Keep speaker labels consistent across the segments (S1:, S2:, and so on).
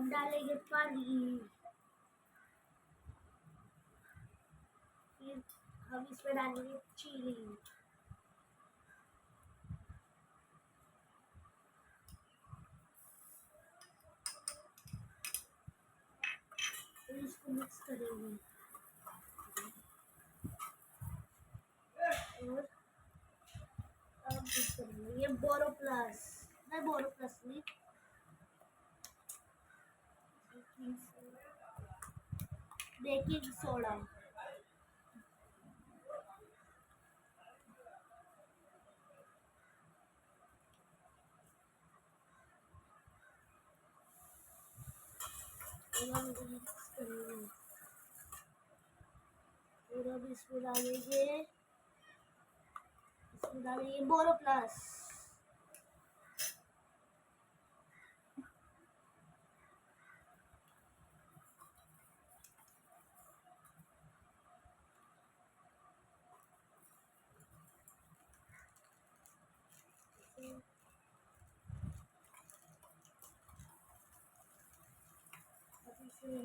S1: अब डालेंगे पानी। फिर हम इसमें डालेंगे चीनी। फिर इसको मिक्स करेंगे और अब मिक्स करेंगे ये बोरोप्लस, नहीं बोरोप्लस नहीं, बेकिंग सोडा। हम मिक्स करेंगे और अब इसमें डालेंगे बोरोप्लस। इसे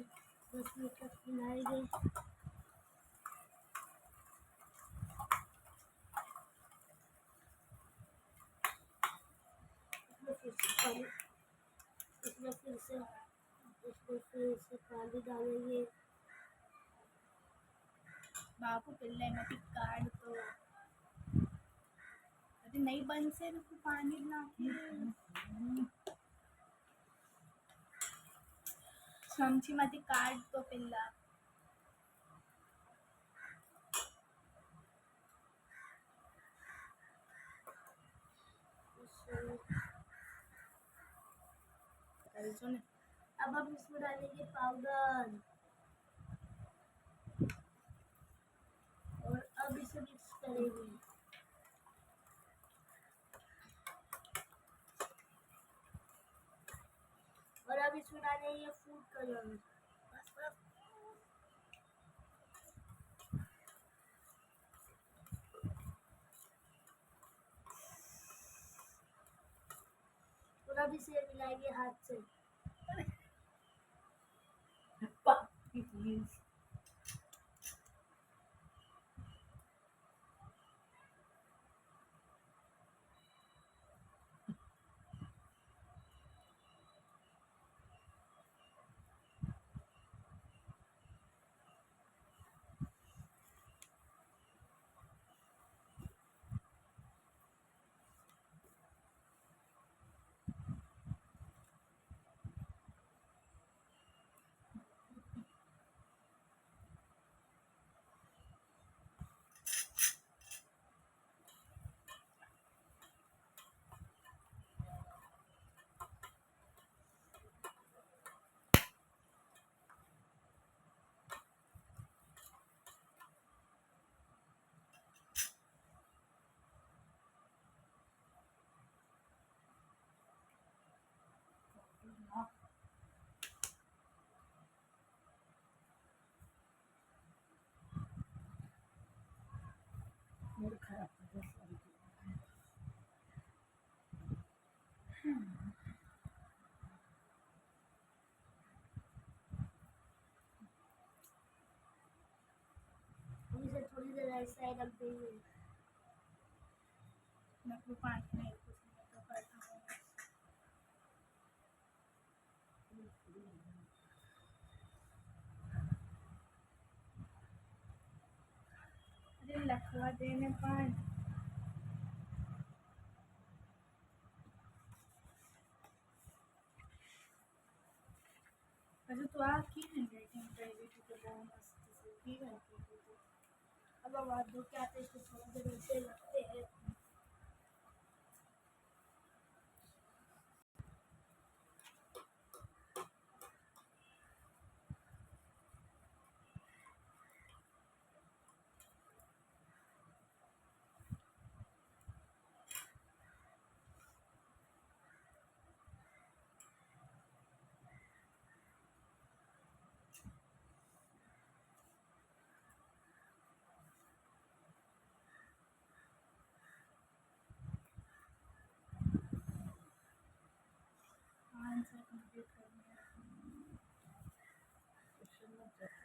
S1: 10 मिनट तक मिलाएंगे। इसमें फिर से पानी डालेंगे।
S2: बापू पिल्ले में कार्ड तो अरे नहीं बंद से रुको पानी ना चमची માંથી कार्ड तो पिल्ला
S1: अब हम इसमें डालेंगे पाउडर और अब इसे मिक्स करेंगे। और अब इसमें डालेंगे फूड कलर। और अब इसे मिलाएंगे हाथ से। इसे थोड़ी देर ऐसे रख देंगे।
S2: नकली 5 मिनट कुछ नहीं तो करता हूँ। अरे लखवा देने पान अरे तो आ की हैंडराइटिंग प्राइवेट तो बहुत मस्त से की है
S1: अब आवाज दो क्या आते इसको थोड़ी देर ऐसे रखते हैं।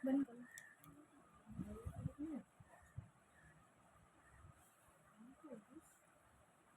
S2: बंद करो